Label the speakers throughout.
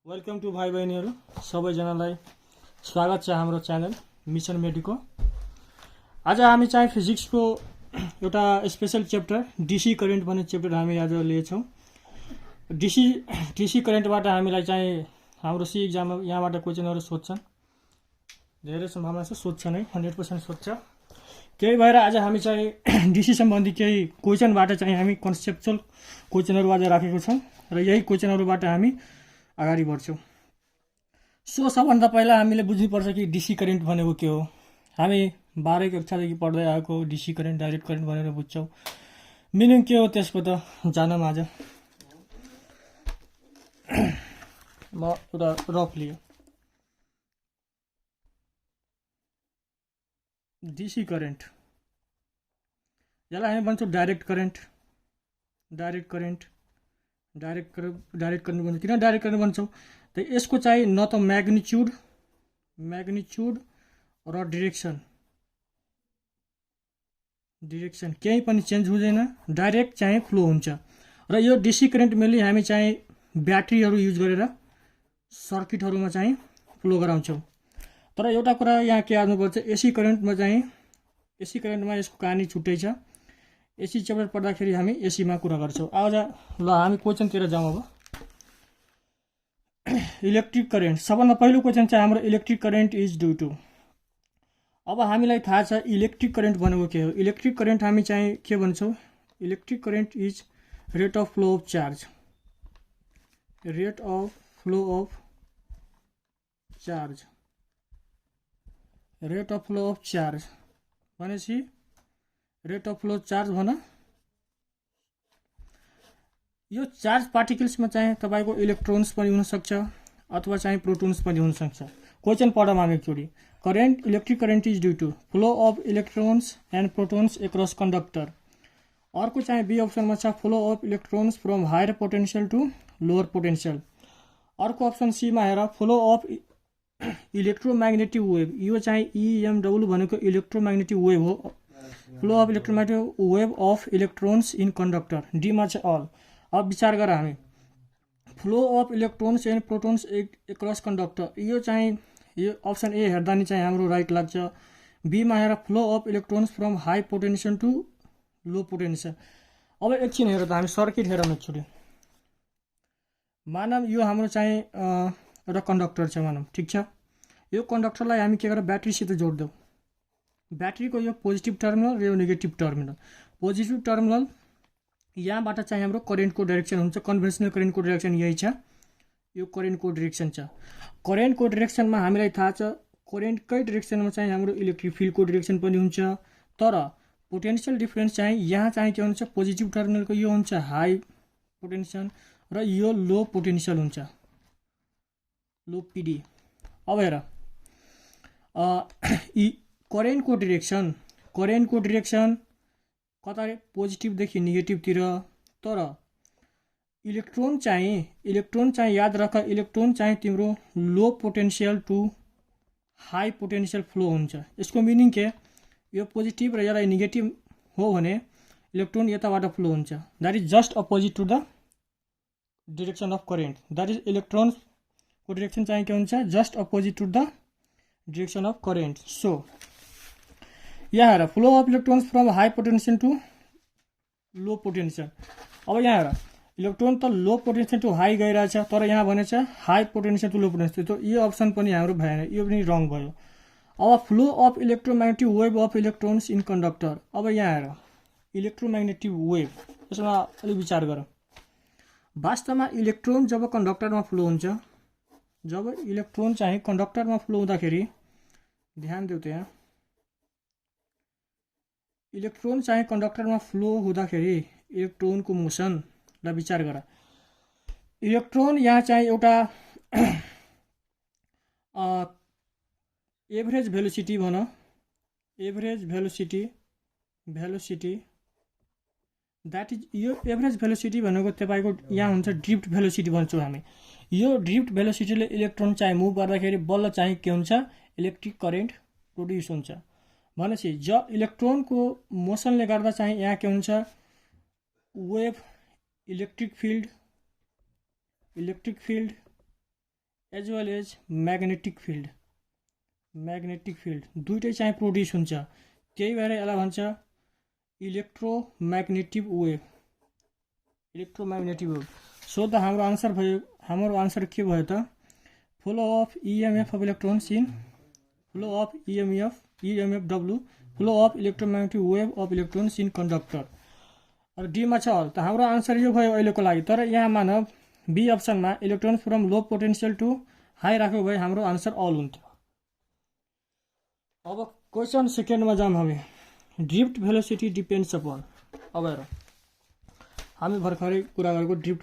Speaker 1: Welcome two भाइ बहिनीहरू सबैजनालाई स्वागत छ हाम्रो च्यानल मिसन मेडिको। आज हामी चाहिँ फिजिक्सको एउटा स्पेशल च्याप्टर डिसी करेन्ट भन्ने च्याप्टर हामी आज लिएछौँ। डिसी करेन्टबाट हामीलाई चाहिँ हाम्रो सी एक्जाममा यहाँबाट क्वेसनहरू सोध्छन्, धेरै सम्भावना छ सोध्छ नै, 100% सोध्छ। त्यही भएर आज हामी चाहिँ डिसी सम्बन्धी केही क्वेसनबाट चाहिँ हामी कन्सेप्चुअल क्वेसनहरू आज राखेको छौँ र यही क्वेसनहरूबाट हामी अगाडि बढ्छौँ। सो सबभन्दा पहिला हामीले बुझ्नुपर्छ कि डिसी करेन्ट भनेको के हो। हामी 12 कक्षादेखि पढ्दै आएको डिसी करेन्ट डाइरेक्ट करेन्ट भनेर बुझ्छौँ। मिनिङ के हो त्यसको त जानौँ आज। म एउटा रफ लिएँ। डिसी करेन्ट यसलाई हामी भन्छौँ डाइरेक्ट करेन्ट। डाइरेक्ट करेन्ट भन्छौँ। किन डाइरेक्ट करेन्ट भन्छौँ त यसको चाहिँ न त म्याग्निच्युड र डिरेक्सन केही पनि चेन्ज हुँदैन, डाइरेक्ट चाहिँ फ्लो हुन्छ। र यो डिसी करेन्ट मेनली हामी चाहिँ ब्याट्रीहरू युज गरेर सर्किटहरूमा चाहिँ फ्लो गराउँछौँ। तर एउटा कुरा यहाँ के आउनुपर्छ, एसी करेन्टमा यसको कहानी छुट्टै छ। एसी च्याप्टर पढ्दाखेरि हामी एसीमा कुरा गर्छौँ। आज ल हामी क्वेसनतिर जाउँ। अब इलेक्ट्रिक करेन्ट, सबभन्दा पहिलो क्वेसन चाहिँ हाम्रो electric current is due to. अब हामीलाई थाहा छ इलेक्ट्रिक करेन्ट भनेको के हो। इलेक्ट्रिक करेन्ट हामी चाहिँ के भन्छौँ, electric current is rate of flow of charge. Rate of flow of charge भनेपछि रेट अफ फ्लो चार्ज भन। यो चार्ज पार्टिकल्समा चाहिँ तपाईँको इलेक्ट्रोन्स पनि हुनसक्छ अथवा चाहिँ प्रोटोन्स पनि हुनसक्छ। क्वेसन पढौँ हामी एकचोटि। Electric current is due to flow of electrons and protons across conductor. अर्को चाहिँ बी अप्सनमा छ flow of electrons from higher potential to lower potential. अर्को अप्सन सीमा हेर फ्लो अफ इलेक्ट्रोम्याग्नेटिक वेभ। यो चाहिँ इएमडब्ल्यू भनेको इलेक्ट्रोम्याग्नेटिक वेभ हो। Flow of electromagnetic wave of electrons in conductor. डीमा छ अल। अब विचार गर हामी flow of electrons and protons across conductor. यो चाहिँ यो अप्सन ए हेर्दा नि चाहिँ हाम्रो राइट लाग्छ। बीमा हेर flow of electrons from high potential to low potential. अब एकछिन हेर त हामी सर्किट हेरौँ एकचोटि। मानव यो हाम्रो चाहिँ एउटा कन्डक्टर छ मानव, ठिक छ। यो कन्डक्टरलाई हामी के गरेर ब्याट्रीसित जोड्छौँ। ब्याट्रीको यो पोजिटिभ टर्मिनल र यो नेगेटिभ टर्मिनल। पोजिटिभ टर्मिनल यहाँबाट चाहिँ हाम्रो करेन्टको डाइरेक्सन हुन्छ। कन्भेन्सनल करेन्टको डाइरेक्सन यही छ, यो करेन्टको डाइरेक्सन छ। करेन्टको डाइरेक्सनमा हामीलाई थाहा छ करेन्टकै डाइरेक्सनमा चाहिँ हाम्रो इलेक्ट्रिक फिल्डको डाइरेक्सन पनि हुन्छ। तर पोटेन्सियल डिफरेन्स चाहिँ यहाँ चाहिँ के हुन्छ, पोजिटिभ टर्मिनलको यो हुन्छ हाई पोटेन्सियल र यो लो पोटेन्सियल हुन्छ, लो पिडी। अब हेर करेन्टको डिरेक्सन कता पोजिटिभदेखि नेगेटिभतिर। तर इलेक्ट्रोन चाहिँ याद राख, इलेक्ट्रोन चाहिँ तिम्रो low potential to high potential flow हुन्छ। यसको मिनिङ के, यो पोजिटिभ र यसलाई नेगेटिभ हो भने इलेक्ट्रोन यताबाट फ्लो हुन्छ। That is just opposite to the direction of current. That is इलेक्ट्रोनको डिरेक्सन चाहिँ के हुन्छ, just opposite to the direction of current. So यहाँ हेर flow of electrons from high potential to low potential. अब यहाँ हेर इलेक्ट्रोन त लो पोटेन्सियल टु हाई गइरहेछ, तर यहाँ भनेछ high potential to low potential. त यो अप्सन पनि हाम्रो भएन, यो पनि रङ भयो। अब flow of electromagnetic wave of electrons in conductor. अब यहाँ हेर इलेक्ट्रोम्याग्नेटिक वेभ, यसमा अलिक विचार गर। वास्तवमा इलेक्ट्रोन जब कन्डक्टरमा फ्लो हुन्छ, जब इलेक्ट्रोन चाहिँ कन्डक्टरमा फ्लो हुँदाखेरि, ध्यान देऊ त यहाँ, इलेक्ट्रोन चाहिँ कन्डक्टरमा फ्लो हुँदाखेरि इलेक्ट्रोनको मोसनलाई विचार गर। इलेक्ट्रोन यहाँ चाहिँ एउटा एभरेज भेलोसिटी भन, एभरेज भेलोसिटी द्याट इज, यो एभरेज भेलोसिटी भनेको तपाईँको यहाँ हुन्छ ड्रिफ्ट भेलोसिटी भन्छौँ हामी। यो ड्रिफ्ट भेलोसिटीले इलेक्ट्रोन चाहिँ मुभ गर्दाखेरि बल्ल चाहिँ के हुन्छ, इलेक्ट्रिक करेन्ट प्रोड्युस हुन्छ। भनेपछि इलेक्ट्रोनको मोसनले गर्दा चाहिँ यहाँ के हुन्छ, wave electric field as well as magnetic field दुइटै चाहिँ प्रोड्युस हुन्छ, त्यही भएर यसलाई भन्छ इलेक्ट्रोम्याग्नेटिक वेभ। सो द हाम्रो आन्सर के भयो त flow of EMF of electrons in flow of EMF W flow of electromagnetic wave of electrons in conductor. र डीमा छ अल। त हाम्रो आन्सर यो भयो अहिलेको लागि। तर यहाँ मानव बी अप्सनमा electrons from low potential to high राख्यो भए हाम्रो आन्सर अल हुन्थ्यो। अब क्वेसन सेकेन्डमा जाऊँ हामी। Drift velocity depends upon. अब हेर हामी भर्खरै कुरा गरेको ड्रिफ्ट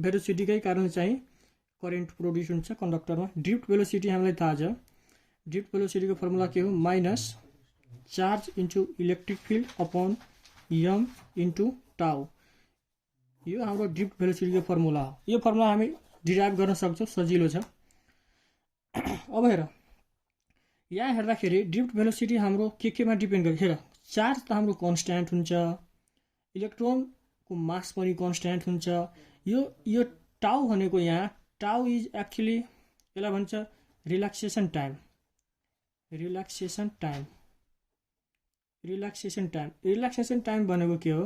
Speaker 1: भेलोसिटीकै कारण चाहिँ करेन्ट प्रोड्युस हुन्छ कन्डक्टरमा। ड्रिफ्ट भेलोसिटी हामीलाई थाहा छ। ड्रिफ्ट भेलोसिटीको फर्मुला के हो? Minus charge into electric field upon M into tau. यो हाम्रो ड्रिफ्ट भेलोसिटीको फर्मुला हो। यो फर्मुला हामी डिराइभ गर्न सक्छौँ, सजिलो छ। अब हेर यहाँ हेर्दाखेरि ड्रिफ्ट भेलोसिटी हाम्रो केमा डिपेन्ड गर्छ? हेर चार्ज त हाम्रो कन्स्ट्यान्ट हुन्छ, इलेक्ट्रोनको मास पनि कन्स्ट्यान्ट हुन्छ। यो टाउ भनेको यहाँ टाउ इज एक्चुअली यसलाई भन्छ रिल्याक्सेसन टाइम भनेको के हो?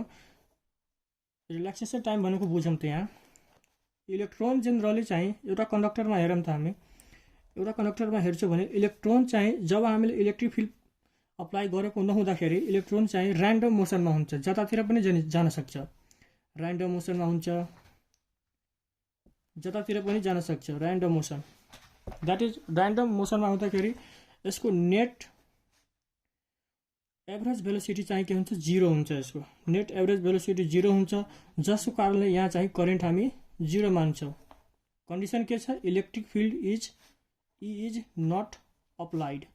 Speaker 1: रिल्याक्सेसन टाइम भनेको बुझौँ त यहाँ इलेक्ट्रोन जेनरली चाहिँ एउटा कन्डक्टरमा हेरौँ त हामी एउटा कन्डक्टरमा हेर्छौँ भने इलेक्ट्रोन चाहिँ जब हामीले इलेक्ट्रिक फिल्ड अप्लाई गरेको नहुँदाखेरि इलेक्ट्रोन चाहिँ ऱ्यान्डम मोसनमा हुन्छ, जतातिर पनि जान सक्छ। ऱ्यान्डम मोसनमा हुन्छ, जतातिर पनि जान सक्छ। Random motion that is random मोसनमा हुँदाखेरि यसको नेट एभरेज भेलोसिटी चाहिँ के हुन्छ? 0 हुन्छ। यसको नेट एभरेज भेलोसिटी 0 हुन्छ, जसको कारणले यहाँ चाहिँ करेन्ट हामी 0 मान्छौँ। कन्डिसन के छ? Electric field is not applied.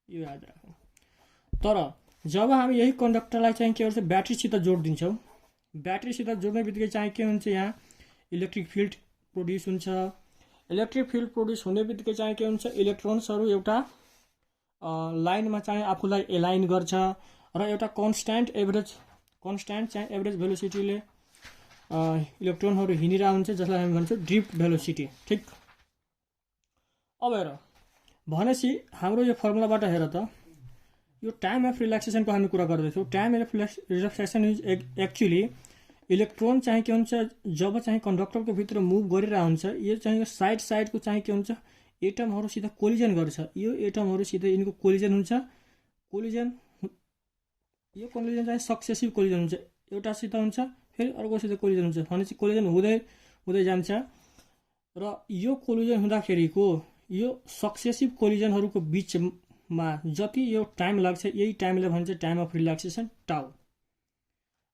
Speaker 1: यो याद राखौँ। तर जब हामी यही कन्डक्टरलाई चाहिँ के गर्छ? ब्याट्रीसित जोडिदिन्छौँ। ब्याट्रीसित जोड्ने बित्तिकै चाहिँ के हुन्छ? यहाँ इलेक्ट्रिक फिल्ड प्रोड्युस हुन्छ। इलेक्ट्रिक फिल्ड प्रोड्युस हुने बित्तिकै चाहिँ के हुन्छ? इलेक्ट्रोन्सहरू एउटा लाइनमा चाहिँ आफूलाई एलाइन गर्छ र एउटा कन्स्ट्यान्ट चाहिँ एभरेज भेलोसिटीले इलेक्ट्रोनहरू हिँडिरहेको हुन्छ, जसलाई हामी भन्छौँ ड्रिफ्ट भेलोसिटी। ठिक। अब हेर भनेपछि हाम्रो यो फर्मुलाबाट हेर त यो टाइम अफ रिल्याक्सेसनको हामी कुरा गर्दैछौँ। Time of relaxation is actually electron चाहिँ के हुन्छ? जब चाहिँ कन्डक्टरको भित्र मुभ गरिरहेको हुन्छ, यो चाहिँ साइडको चाहिँ के हुन्छ? एटमहरूसित कोलिजन गर्छ। यो एटमहरूसित यिनको कोलिजन हुन्छ। यो कोलिजन चाहिँ सक्सेसिभ कोलिजन हुन्छ। एउटासित हुन्छ, फेरि अर्कोसित कोलिजन हुन्छ। भनेपछि कोलिजन हुँदै जान्छ र यो कोलिजन हुँदाखेरिको यो सक्सेसिभ कोलिजनहरूको बिचमा जति यो टाइम लाग्छ, यही टाइमलाई भन्छ टाइम अफ रिल्याक्सेसन टाउ।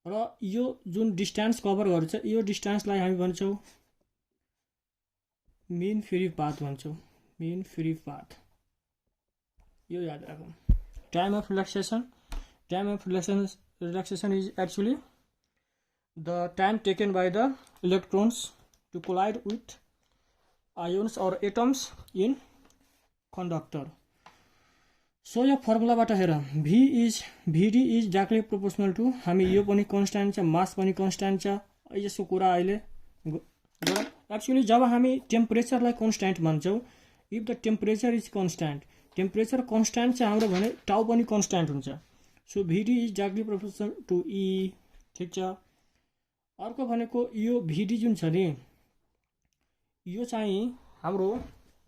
Speaker 1: र यो जुन डिस्टेन्स कभर गर्छ, यो डिस्टेन्सलाई हामी भन्छौँ मीन फ्री पाथ भन्छौँ। यो याद राखौँ। Time of relaxation is actually the time taken by the electrons to collide with ions और एटम्स इन कन्डक्टर। सो यो फर्मुलाबाट हेर VD is directly proportional to, हामी यो पनि कन्स्ट्यान्ट छ, मास पनि कन्स्ट्यान्ट छ। यसको कुरा अहिले एक्चुअली जब हामी टेम्परेचरलाई कन्स्ट्यान्ट मान्छौँ, if the temperature is constant, temperature constant छ हाम्रो भने टाउ पनि कन्स्ट्यान्ट हुन्छ। So VD is directly proportional to E। ठिक छ। अर्को भनेको यो VD जुन छ नि, यो चाहिँ हाम्रो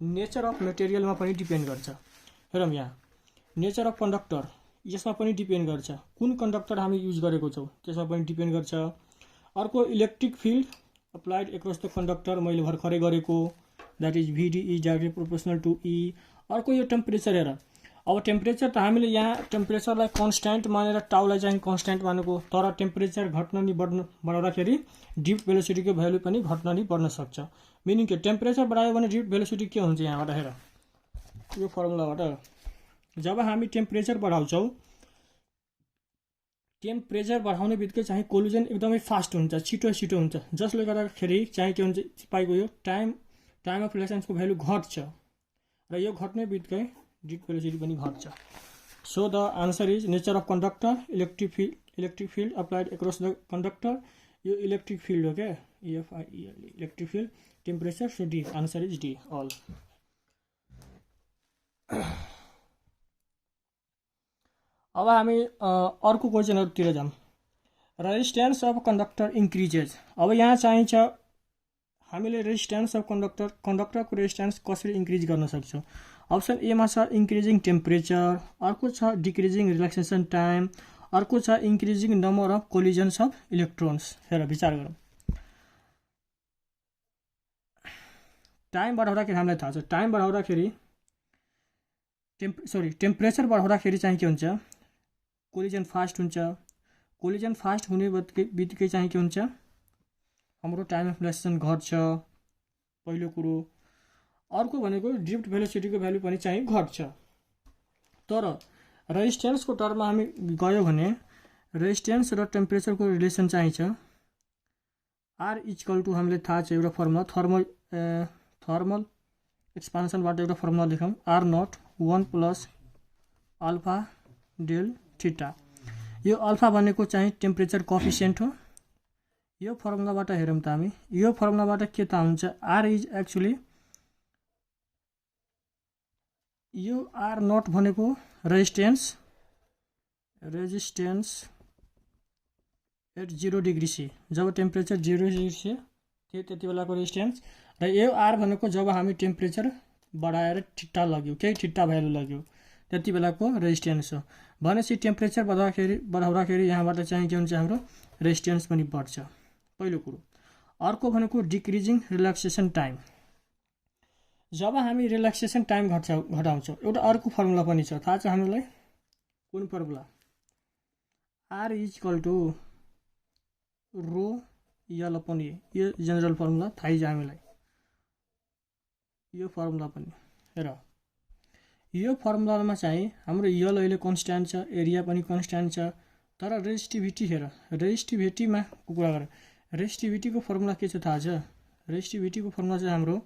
Speaker 1: नेचर अफ मेटेरियलमा पनि डिपेन्ड गर्छ। हेरौँ यहाँ नेचर अफ कन्डक्टर, यसमा पनि डिपेन्ड गर्छ। कुन कन्डक्टर हामी युज गरेको छौँ त्यसमा पनि डिपेन्ड गर्छ। अर्को electric field applied across the conductor, मैले भर्खरै गरेको, that is VD is directly proportional to E। अर्को यो टेम्परेचर हेर। अब टेम्परेचर त हामीले यहाँ टेम्परेचरलाई कन्स्ट्यान्ट मानेर टाउलाई चाहिँ कन्स्ट्यान्ट मानेको, तर टेम्परेचर घट्न नि बढ्दाखेरि ड्रिफ्ट भेलोसिटीको भ्यालु पनि घट्न नि बढ्न सक्छ। मिनिङ के? टेम्परेचर बढायो भने ड्रिफ्ट भेलोसिटी के हुन्छ? यहाँबाट हेर यो फर्मुलाबाट जब हामी टेम्परेचर बढाउँछौँ, टेम्परेचर बढाउने बित्तिकै चाहिँ कोलिजन एकदमै फास्ट हुन्छ, छिटो हुन्छ, जसले गर्दाखेरि चाहिँ के हुन्छ? पाइको यो टाइम अफ रिल्याक्सेसनको भ्यालु घट्छ र यो घट्ने बित्तिकै ड्रिफ्ट भेलोसिटी पनि घट्छ। So the answer is nature of conductor, electric field applied across the conductor यो इलेक्ट्रिक फिल्ड हो क्या, EFI electric field, temperature, so D, answer is D all. अब हामी अर्को क्वेसनहरुतिर जाऊँ। Resistance of conductor increases. अब यहाँ चाहिन्छ हामीले रेजिस्टेन्स अफ कन्डक्टरको रेजिस्टेन्स कसरी इन्क्रिज गर्न सक्छौँ। अप्सन ए मा छ इन्क्रिजिङ टेम्परेचर, अर्को छ डिक्रिजिङ रिल्याक्सेसन टाइम, अर्को छ increasing number of collisions of electrons. हेर विचार गरौँ। टाइम बढाउँदाखेरि हामीलाई थाहा छ, टाइम बढाउँदाखेरि टेम्परेचर बढाउँदाखेरि चाहिँ के हुन्छ, कोलिजन फास्ट हुन्छ। कोलिजन फास्ट हुने बित्तिकै चाहिँ के हुन्छ, हाम्रो टाइम अफ रिल्याक्सेसन घट्छ पहिलो कुरो। अर्को भनेको ड्रिफ्ट भेलोसिटीको भ्यालु पनि चाहिँ घट्छ। तर रेजिस्टेन्सको टर्ममा हामी गयो भने रेजिस्टेन्स र टेम्परेचरको रिलेसन चाहिँ छ आर इक्वल टु, हामीले थाहा छ एउटा फर्मुला, थर्मल एक्सपान्सनबाट एउटा फर्मुला लेखौँ, R naught 1 plus alpha del theta. यो अल्फा भनेको चाहिँ टेम्परेचर कोएफिसिएन्ट हो। यो फर्मुलाबाट हेरौँ त हामी, यो फर्मुलाबाट के थाहा हुन्छ, आर इज एक्चुअली, यो आर नट भनेको रेजिस्टेन्स एट 0 डिग्री सी, जब टेम्परेचर 0 डिग्री सी थियो त्यति बेलाको रेजिस्टेन्स। र यो आर भनेको जब हामी टेम्परेचर बढाएर ठिट्टा लग्यो, केही ठिट्टा भ्यालु लग्यो त्यति बेलाको रेजिस्टेन्स हो। भनेपछि टेम्परेचर बढाउँदाखेरि यहाँबाट चाहिँ के हुन्छ, हाम्रो रेजिस्टेन्स पनि बढ्छ पहिलो कुरो। अर्को भनेको डिक्रिजिङ रिल्याक्सेसन टाइम, जब हामी रिल्याक्सेसन टाइम घटाउँछौँ एउटा अर्को फर्मुला पनि छ, थाहा छ हामीलाई कुन formula, R is equal to rho L upon A. यो जेनरल फर्मुला थाहै छ हामीलाई, यो फर्मुला पनि हेर। यो फर्मुलामा चाहिँ हाम्रो यल अहिले कन्स्ट्यान्ट छ, एरिया पनि कन्स्ट्यान्ट छ, तर रेजिस्टिभिटी हेर, रेजिस्टिभिटीमा कुरा गर। रेजिस्टिभिटीको फर्मुला के छ थाहा छ, रेजिस्टिभिटीको फर्मुला चाहिँ हाम्रो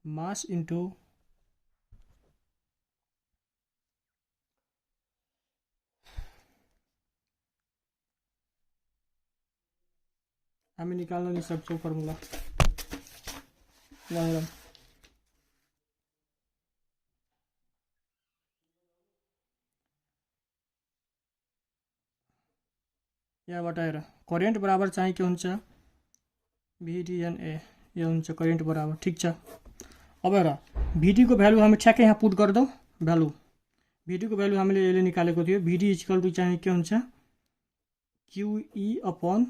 Speaker 1: मास इन्टु हामी निकाल्न नि सक्छौँ फर्मुला। यहाँबाट हेर करेन्ट बराबर चाहिँ के हुन्छ, VDNA, यो हुन्छ करेन्ट बराबर, ठिक छ। अब हेर VD को भ्यालु हामी ठ्याक्कै यहाँ पुट गर्दौँ, भ्यालु VD को भ्यालु हामीले यसले निकालेको थियो, VD इक्वल टु चाहिँ के हुन्छ, QE अपन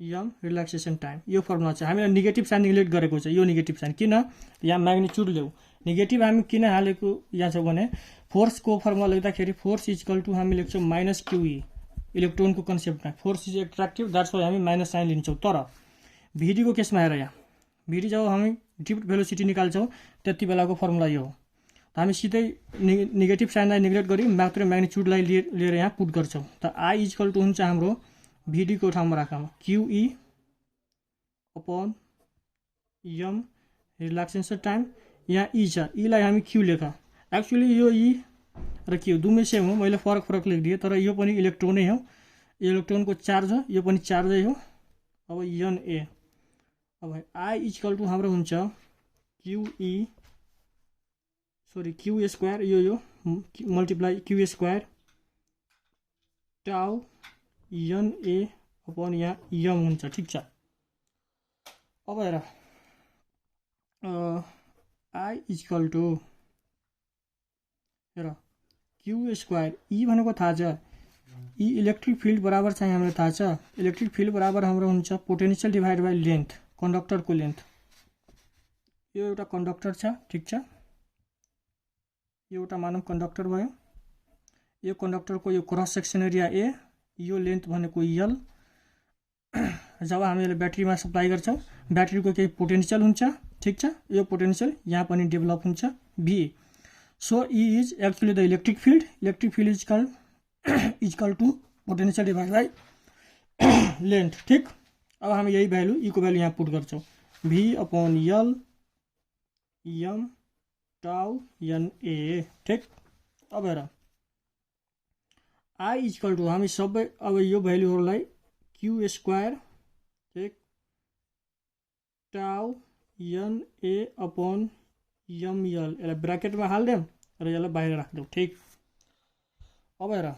Speaker 1: यम रिल्याक्सेसन टाइम। यो फर्मुला चाहिँ हामीले नेगेटिभ साइन निग्लेक्ट गरेको छ, यो नेगेटिभ साइन किन, यहाँ म्याग्निट्युड ल्याऊ, नेगेटिभ हामी किन हालेको यहाँ छ भने फोर्सको फर्मुला लेख्दाखेरि फोर्स इक्वल टु हामी लेख्छौँ माइनस QE, इलेक्ट्रोनको कन्सेप्टमा force is attractive, that's why हामी माइनस साइन लिन्छौँ। तर VD को केसमा हेर, यहाँ VD जब हामी ड्रिफ्ट भेलोसिटी निकाल्छौँ त्यति बेलाको फर्मुला यो हो। हामी सिधै नेगेटिभ साइनलाई निग्लेक्ट गरी मात्र म्याग्निट्युडलाई लिएर यहाँ पुट गर्छौँ। त आई इक्वल टु हुन्छ हाम्रो VD को ठाउँमा राखौँ QE अपन यम रिल्याक्सेसन टाइम, यहाँ E छ, ईलाई हामी Q लेख। एक्चुअली यो E र Q दुवै सेम हो, मैले फरक लेखिदिएँ, तर यो पनि इलेक्ट्रोनै हो, इलेक्ट्रोनको चार्ज हो, यो पनि चार्जै हो। अब NA, अब I इक्वल टु हाम्रो हुन्छ Q स्क्वायर, यो मल्टिप्लाई Q स्क्वायर टाउ NA अपन यहाँ यम हुन्छ, ठिक छ। अब हेर I इक्वल टु हेर Q स्क्वायर, E भनेको थाहा छ, E इलेक्ट्रिक फिल्ड बराबर चाहिँ हामीलाई थाहा छ, इलेक्ट्रिक फिल्ड बराबर हाम्रो हुन्छ पोटेन्शियल डिभाइड बाई लेन्थ, कन्डक्टरको लेन्थ। यो एउटा कन्डक्टर छ, ठिक छ, यो एउटा मानव कन्डक्टर भयो, यो कन्डक्टरको यो क्रस सेक्सन एरिया A, यो लेन्थ भनेको L। जब हामी यसलाई ब्याट्रीमा सप्लाई गर्छौँ ब्याट्रीको केही पोटेन्शियल हुन्छ, ठिक छ, यो पोटेन्शियल यहाँ पनि डेभलप हुन्छ V। So E is actually the electric field equal to potential divide by length, ठिक। अब हामी यही भ्यालु E को भ्यालु यहाँ पुट गर्छौँ, V अपन L यम टाउ NA, ठिक। अब हेर आई इक्वल टू हामी सबै अब यो भ्यालुहरूलाई क्यु स्क्वायर ठिक टाउ एन ए अपन एमएल यसलाई ब्राकेटमा हालिदिउँ र यसलाई बाहिर राखिदिउँ ठिक। अब हेर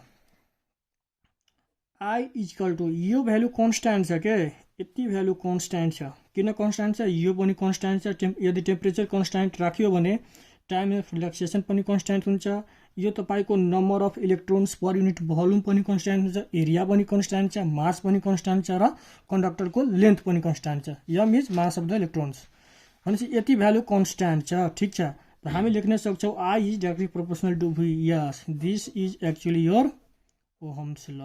Speaker 1: आई इक्वल टू यो भ्यालु कन्स्ट्यान्ट छ के, यति भ्यालु कन्स्ट्यान्ट छ। किन कन्स्ट्यान्ट छ? यो पनि कन्स्ट्यान्ट छ। यदि टेम्परेचर कन्स्ट्यान्ट राख्यो भने टाइम अफ रिल्याक्सेसन पनि कन्स्ट्यान्ट हुन्छ। यो तपाईँको number of electrons per unit volume पनि कन्स्ट्यान्ट हुन्छ, एरिया पनि कन्स्ट्यान्ट छ, मास पनि कन्स्ट्यान्ट छ र कन्डक्टरको लेन्थ पनि कन्स्ट्यान्ट छ। यम is mass of the electrons. भनेपछि यति भ्यालु कन्स्ट्यान्ट छ ठिक छ। त हामी लेख्न सक्छौँ I is directly proportional to V. यस this is actually your Ohm's law.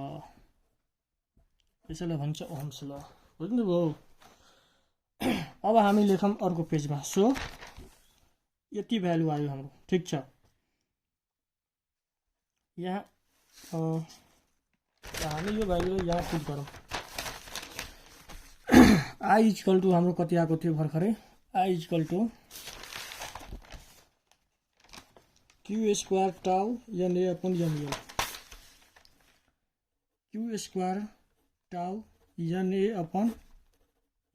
Speaker 1: यसैलाई भन्छ ओहम्स ल। बुझ्नुभयो? अब हामी लेखौँ अर्को पेजमा। सो यति भ्यालु आयो हाम्रो ठिक छ। यहाँ हामी यो भ्यालुलाई यहाँ पुट गरौँ। आई इक्वल टू हाम्रो कति आएको थियो भर्खरै? I equal to Q square tau N A upon ML. Q square tau N A upon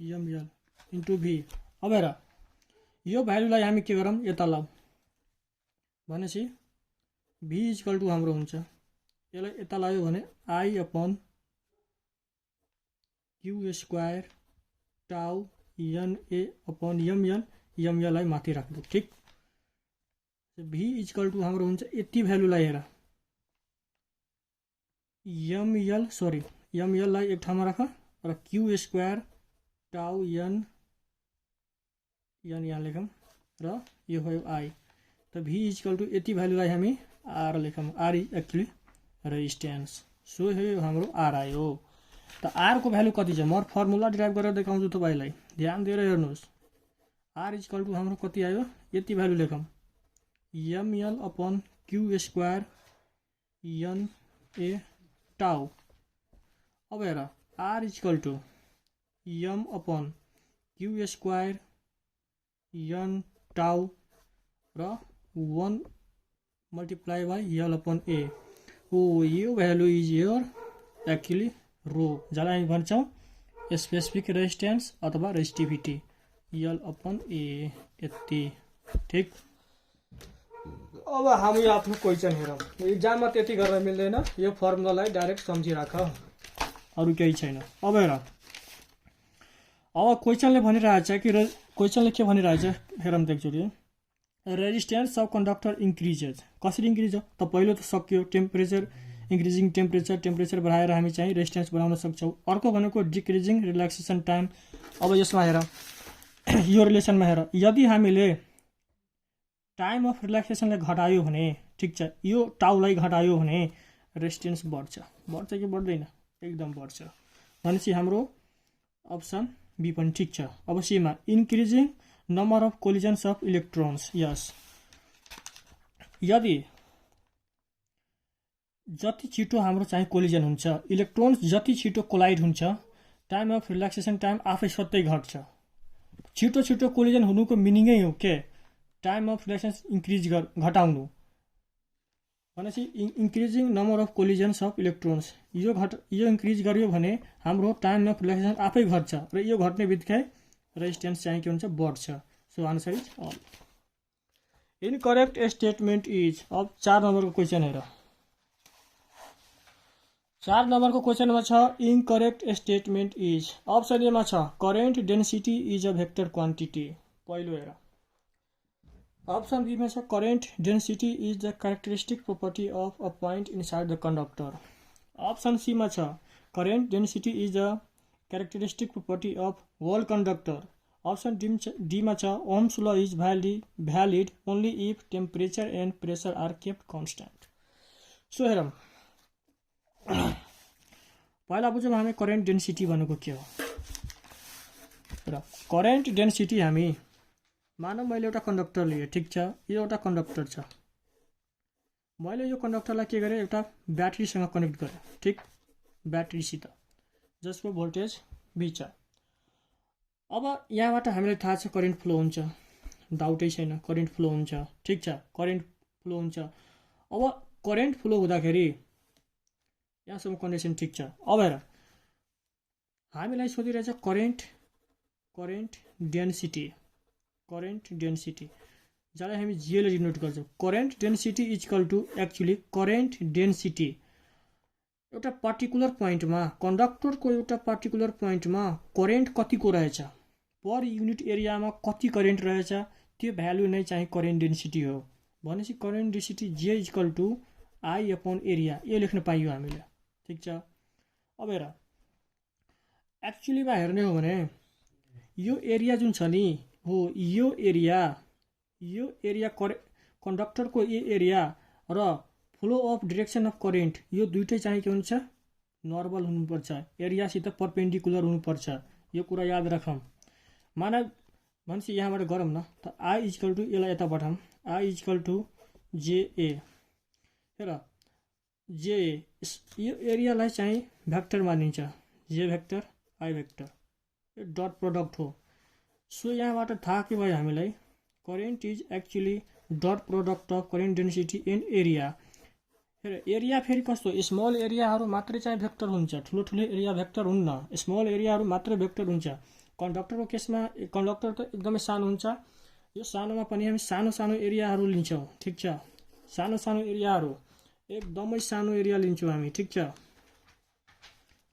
Speaker 1: ML into V. अब हेर यो भ्यालुलाई हामी के गरौँ यता लाउँ भनेपछि भी इक्वल टू हाम्रो हुन्छ, यसलाई यता लायो भने I upon Q square tau N A upon ML, एमएललाई माथि राख्नु ठिक। भी इक्वल टू हाम्रो हुन्छ यति भ्यालुलाई हेर एमएल सरी एमएललाई एक ठाउँमा राख र क्यु स्क्वायर टाउ एन यहाँ लेखौँ र यो भयो आई। त भी इक्वल टू यति भ्यालुलाई हामी आर लेखौँ। R is actually resistance. So यो हाम्रो आर आयो। त आर को भ्यालु कति छ म फर्मुला डिराइभ गरेर देखाउँछु तपाईँलाई, ध्यान दिएर हेर्नुहोस्। आर इक्वल टू हाम्रो कति आयो यति भ्यालु लेखौँ ML upon Q square N A tau. अब हेर R equal to M upon Q square N tau र 1 multiply by L upon A. ओ यो value is your actually rho, जसलाई हामी भन्छौँ स्पेसिफिक रेजिस्टेन्स अथवा रेजिस्टिभिटी यल अपन ए। यति ठिक। अब हामी आफ्नो क्वेसन हेरौँ। इक्जाममा त्यति गर्न मिल्दैन, यो फर्मुलालाई डाइरेक्ट सम्झिराख, अरू केही छैन। अब हेर अब क्वेसनले भनिरहेछ कि क्वेसनले के भनिरहेछ हेरौँ त एकचोटि। Resistance of conductor increases. कसरी इन्क्रिज हो त? पहिलो त सक्यो टेम्परेचर इन्क्रिजिङ टेम्परेचर बढाएर हामी चाहिँ रेजिस्टेन्स बढाउन सक्छौँ। अर्को भनेको डिक्रिजिङ रिल्याक्सेसन टाइम। अब यसमा हेर यो रिलेसनमा हेर, यदि हामीले टाइम अफ रिल्याक्सेसनलाई घटायो भने ठिक छ, यो टाउलाई घटायो भने रेजिस्टेन्स बढ्छ। बढ्छ कि बढ्दैन? एकदम बढ्छ। भनेपछि हाम्रो अप्सन बी पनि ठिक छ। अब सीमा increasing number of collisions of electrons. यस यदि जति छिटो हाम्रो चाहिँ कोलिजन हुन्छ, इलेक्ट्रोन्स जति छिटो कोलाइड हुन्छ, टाइम अफ रिल्याक्सेसन टाइम आफै स्वतै घट्छ। छिटो छिटो कोलिजन हुनुको मिनिङै हो के टाइम अफ रिल्याक्सेसन इन्क्रिज घटाउनु। भनेपछि increasing number of collisions of electrons यो इन्क्रिज गर्यो भने हाम्रो टाइम अफ रिल्याक्सेसन आफै घट्छ र यो घट्ने बित्तिकै रेजिस्टेन्स चाहिँ के हुन्छ बढ्छ। So answer is all. Incorrect statement is. अब 4 नम्बरको क्वेसन हेर। 4 नम्बरको क्वेसनमा छ इनकरेक्ट स्टेटमेन्ट इज। अप्सन एमा छ current density is a vector quantity. पहिलो हेर। अप्सन बीमा छ current density is the characteristic property of a point inside the conductor. Option सीमा छ current density is the characteristic property of whole conductor. Option डीमा छ Ohm's law is valid only if temperature and pressure are kept constant. So हेरौँ पहिला बुझौँ हामी current density भनेको के हो र करेन्ट डेन्सिटी हामी मानौँ मैले एउटा कन्डक्टर लिएँ ठिक छ, यो एउटा कन्डक्टर छ, मैले यो कन्डक्टरलाई के गरेँ एउटा ब्याट्रीसँग कनेक्ट गरेँ ठिक, ब्याट्रीसित जसको भोल्टेज भी छ। अब यहाँबाट हामीलाई थाहा छ करेन्ट फ्लो हुन्छ, डाउटै छैन करेन्ट फ्लो हुन्छ ठिक छ, करेन्ट फ्लो हुन्छ। अब करेन्ट फ्लो हुँदाखेरि यहाँसम्म कन्डिसन ठिक छ। अब हेर हामीलाई सोधिरहेछ करेन्ट डेन्सिटी जसलाई हामी जीले डिनोट गर्छौँ। Current density is equal to actually current density एउटा पर्टिकुलर पोइन्टमा कन्डक्टरको एउटा पर्टिकुलर पोइन्टमा करेन्ट कतिको रहेछ, पर युनिट एरियामा कति करेन्ट रहेछ, त्यो भ्यालु नै चाहिँ करेन्ट डेन्सिटी हो। भनेपछि current density J equal to I upon area, यो लेख्न पाइयो हामीले। ठिक छ। अब हेर एक्चुअलीमा हेर्ने हो भने यो एरिया जुन छ नि हो, यो एरिया कन्डक्टरको यो एरिया र flow of direction of current यो दुइटै चाहिँ के हुन्छ, नर्मल हुनुपर्छ, एरियासित परपेन्डिकुलर हुनुपर्छ। यो कुरा याद राखौँ। भनेपछि यहाँबाट गरौँ न त आई इक्वल टु, यसलाई यता पठाऊँ, आई इक्वल टु जेए। हेर जेए यो एरियालाई चाहिँ भेक्टर मानिन्छ, जे भेक्टर आई भेक्टर, यो डट प्रडक्ट हो। सो यहाँबाट थाहा के भयो हामीलाई, current is actually dot product of current density in area. हेर एरिया फेरि कस्तो, स्मल एरियाहरू मात्रै चाहिँ भेक्टर हुन्छ, ठुलो एरिया भेक्टर हुन्न, स्मल एरियाहरू मात्रै भेक्टर हुन्छ। कन्डक्टरको केसमा कन्डक्टर त एकदमै सानो हुन्छ, यो सानोमा पनि हामी सानो एरियाहरू लिन्छौँ। ठिक छ, सानो एरियाहरू एकदमै सानो एरिया लिन्छौँ हामी। ठिक छ,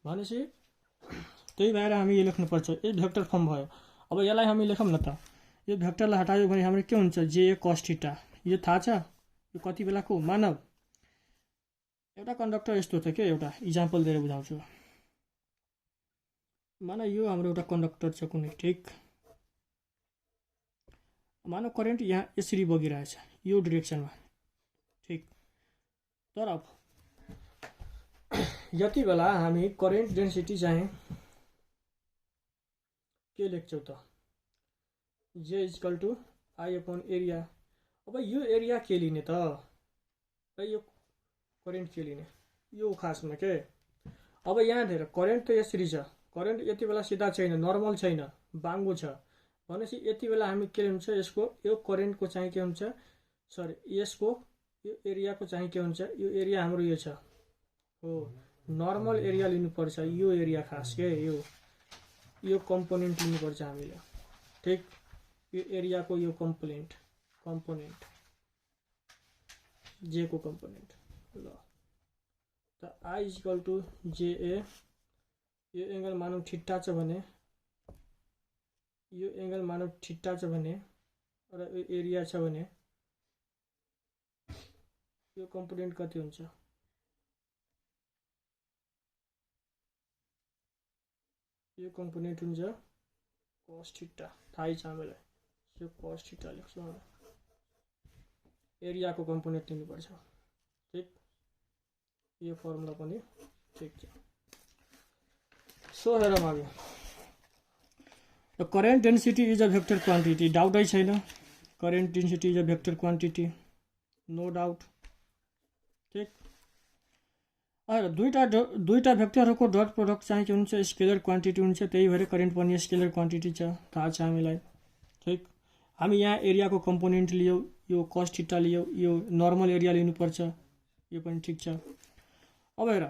Speaker 1: भनेपछि त्यही भएर हामी यो लेख्नुपर्छ, यो भेक्टर फर्म भयो। अब यसलाई हामी लेखौँ न त, यो भेक्टरलाई हटायो भने हाम्रो के हुन्छ, जे कस थीटा। यो थाहा छ यो कति बेलाको, मानव एउटा कन्डक्टर यस्तो थियो क्या, एउटा इक्जाम्पल दिएर बुझाउँछु। मानव यो हाम्रो एउटा कन्डक्टर छ कुनै, ठिक, मानव करेन्ट यहाँ यसरी बगिरहेछ यो डिरेक्सनमा। ठिक, तर यति बेला हामी करेन्ट डेन्सिटी चाहिँ के लेख्छौँ त, J equal to I upon area. अब यो एरिया के लिने त, यो करेन्ट के लिने, यो खासमा के। अब यहाँ हेर करेन्ट त यसरी छ, करेन्ट यति बेला सिधा छैन, नर्मल छैन, बाङ्गो छ। भनेपछि यति बेला हामी के हुन्छ, यसको यो करेन्टको चाहिँ के हुन्छ, सरी यसको यो एरियाको चाहिँ के हुन्छ, यो एरिया हाम्रो यो छ हो, नर्मल एरिया लिनुपर्छ, यो एरिया खास के, यो कम्पोनेन्ट लिनुपर्छ हामीले। ठिक, यो एरियाको यो कम्पोनेन्ट जे को कम्पोनेन्ट। ल त आई इक्वल टु जेए, यो एङ्गल मानौ ठिट्टा छ भने, यो एङ्गल मानौ ठिट्टा छ भने र यो एरिया छ भने यो कम्पोनेन्ट कति हुन्छ, यो कम्पोनेन्ट हुन्छ कस थीटा। थाहै छ हामीलाई, यो कस थीटा लेख्छौँ हामी, एरियाको कम्पोनेन्ट लिनुपर्छ। ठिक, यो फर्मुला पनि ठिक छ। सो हेरौँ अघि, the current density is a vector quantity, डाउटै छैन, current density is a vector quantity, no doubt. ठिक, दुईटा भेक्टरहरूको डट प्रडक्ट चाहिँ के हुन्छ, स्केलर क्वान्टिटी हुन्छ, त्यही भएर करेन्ट पनि स्केलर क्वान्टिटी छ, थाहा छ हामीलाई। ठिक, हामी यहाँ एरियाको कम्पोनेन्ट लियौँ, यो कस थीटा लियौँ, यो नर्मल एरिया लिनुपर्छ, यो पनि ठिक छ। अब हेर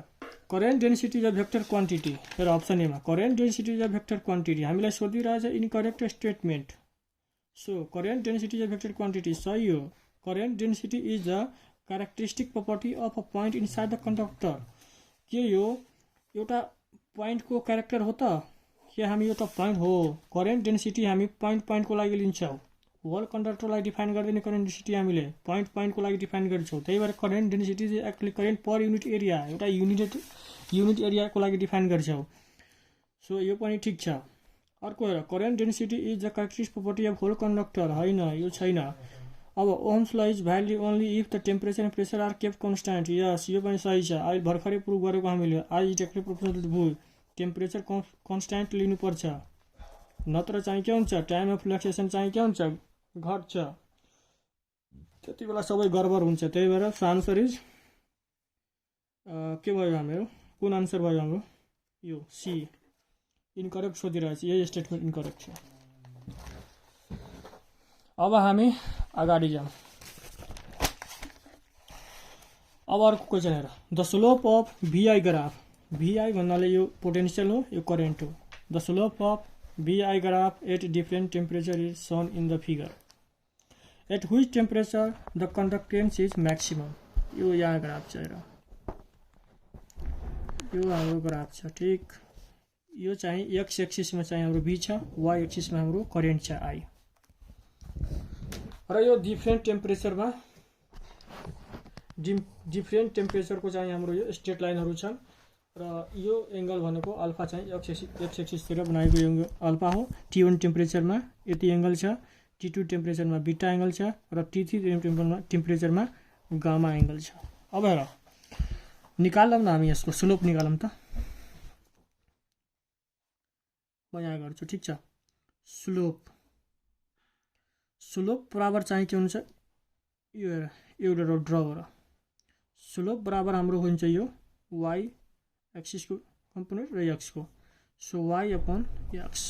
Speaker 1: current density is a vector quantity, हेर अप्सन एमा current density is a vector quantity हामीलाई सोधिरहेछ, incorrect statement. So current density is a vector quantity सही हो। Current density is the characteristic property of a point inside the conductor. के यो एउटा पोइन्टको character हो त, के हामी एउटा पोइन्ट हो, करेन्ट डेन्सिटी हामी पोइन्टको लागि लिन्छौँ, होल कन्डक्टरलाई डिफाइन गर्दैन करेन्ट डेन्सिटी, हामीले पोइन्टको लागि डिफाइन गर्छौँ। त्यही भएर current density actually current per unit area, एउटा युनिट एरियाको लागि डिफाइन गर्छौँ। सो यो पनि ठिक छ। अर्को हेर current density is the characteristic property of whole conductor, होइन यो छैन। अब Ohm's law is value only if the temperature and pressure are kept constant, yes यो पनि सही छ। अहिले भर्खरै प्रुभ गरेको हामीले, I is actually proportional to temperature constant लिनुपर्छ, नत्र चाहिँ के हुन्छ, टाइम अफ रिल्याक्सेसन चाहिँ के हुन्छ, घट्छ, त्यति बेला सबै गडबड हुन्छ। त्यही भएर आन्सर इज के भयो हाम्रो, कुन आन्सर भयो हाम्रो, यो सी इनकरेक्ट सोधिरहेछ, यही स्टेटमेन्ट इनकरेक्ट छ। अब हामी अगाडि जाउँ। अब अर्को क्वेसन हेर, the slope of VI graph, VI भन्नाले यो पोटेन्सियल हो, यो करेन्ट हो। The slope of VI graph at different temperature is shown in the figure, at which temperature the conductance is maximum. यो यहाँ ग्राफ छ हेर, यो हाम्रो ग्राफ छ, ठिक। यो चाहिँ एक्स एक्सिसमा चाहिँ हाम्रो भी छ, वाई एक्सिसमा हाम्रो करेन्ट छ आई, र यो डिफ्रेन्ट टेम्परेचरमा डिफ्रेन्ट टेम्परेचरको चाहिँ हाम्रो यो स्ट्रेट लाइनहरू छन्, र यो एङ्गल भनेको अल्फा चाहिँ एक्स एक्सिसतिर बनाएको एङ्गल अल्फा हो। T1 टेम्परेचरमा यति एङ्गल छ, T2 टेम्परेचरमा बिटा एङ्गल छ, र T3 टेम्परेचरमा गामा एङ्गल छ। अब हेर निकालौँ न हामी यसको स्लोप निकालौँ त, म यहाँ गर्छु, ठिक छ। स्लोप बराबर चाहिँ के हुन्छ, यो हेर एउटा ड्र गर, स्लोप बराबर हाम्रो हुन्छ यो वाई एक्सिसको कम्पोनेन्ट र एक्सको, सो वाई अपन एक्स।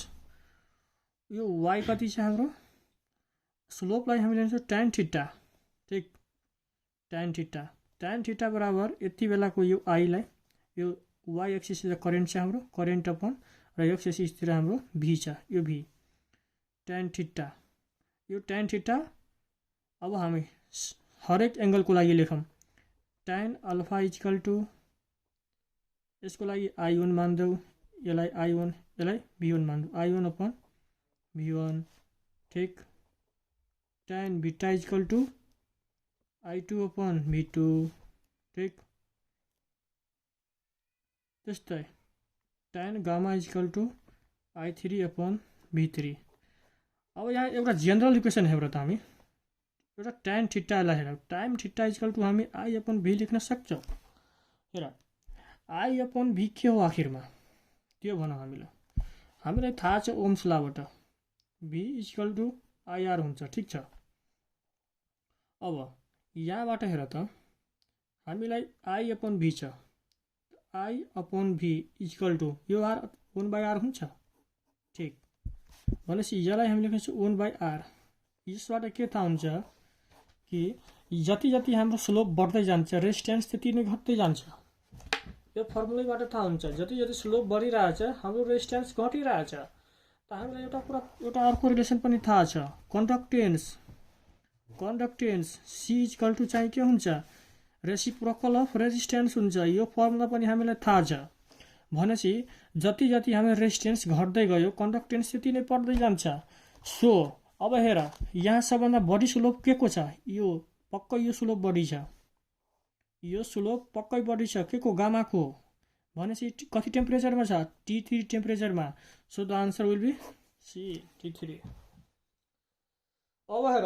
Speaker 1: यो वाई कति छ हाम्रो, स्लोपलाई हामीले लिन्छौँ tan थीटा, ठिक। tan थीटा बराबर यति बेलाको यो आईलाई, यो वाई एक्सिस करेन्ट छ हाम्रो, करेन्ट अपन र एक्स एक्सिसतिर हाम्रो भी छ, यो भी tan थीटा, यो tan थीटा। अब हामी हरेक एङ्गलको लागि लेखौँ, tan अल्फा इक्वल टू, यसको लागि I1 मान्दौ, यसलाई I1, यसलाई V1 मान्दौ, I1 अपन V1, ठिक। tan beta equal to I2 upon V2, ठिक। त्यस्तै tan gamma equal to I3 upon V3। अब यहाँ एउटा जेनरल इक्वेसन हेर त हामी, एउटा tan थीटालाई हेर, tan थीटा इक्वल टू हामी I अपन V लेख्न सक्छौँ। हेर I अपन V के हो आखिरमा, त्यो भनौँ हामीलाई थाहा छ ओम्स लाबाट V इक्वल टू IR हुन्छ, ठिक छ। अब यहाँबाट हेर त हामीलाई I अपन V छ, I upon V equal to यो R 1/R हुन्छ, ठिक। भनेपछि यसलाई हामीले लेख्छौँ 1/R। यसबाट के थाहा हुन्छ कि जति जति हाम्रो स्लोप बढ्दै जान्छ रेजिस्टेन्स त्यति नै घट्दै जान्छ। यो फर्मुलाबाट थाहा हुन्छ, जति जति स्लोप बढिरहेछ हाम्रो रेजिस्टेन्स घटिरहेछ। त हामीलाई एउटा अर्को रिलेसन पनि थाहा छ, कन्डक्टेन्स C इक्वल टू चाहिँ के हुन्छ, रेसिप्रोकल अफ रेजिस्टेन्स हुन्छ। यो फर्मुला पनि हामीलाई थाहा छ। भनेपछि जति जति हाम्रो रेजिस्टेन्स घट्दै गयो कन्डक्टेन्स त्यति नै बढ्दै जान्छ। सो अब हेर यहाँ सबभन्दा बढी स्लोप के को छ, यो पक्कै यो स्लोप बढी छ, यो स्लोप पक्कै बढी छ के को, गामाको। भनेपछि कति टेम्परेचरमा छ, T3 टेम्परेचरमा, so the answer will be C, T3। अब हेर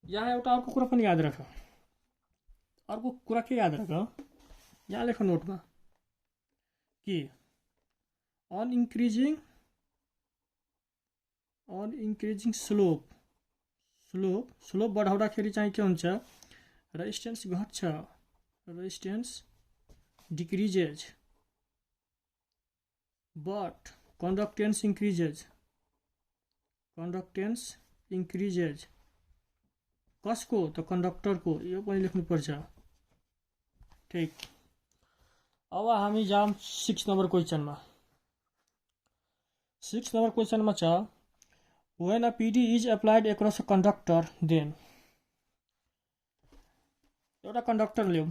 Speaker 1: यहाँ एउटा अर्को कुरा पनि याद राख, अर्को कुरा के याद राख, यहाँ लेख नोटमा कि अन इन्क्रिजिङ स्लोप बढाउँदाखेरि चाहिँ के हुन्छ, रेजिस्टेन्स घट्छ, रेजिस्टेन्स डिक्रिजेज बट कन्डक्टेन्स इन्क्रिजेज कसको, त कन्डक्टरको। यो पनि लेख्नुपर्छ, ठिक। अब हामी जाम 6 नम्बर क्वेसनमा। 6 नम्बर क्वेसनमा छ when a PD is applied across a conductor then, एउटा कन्डक्टर लियौँ,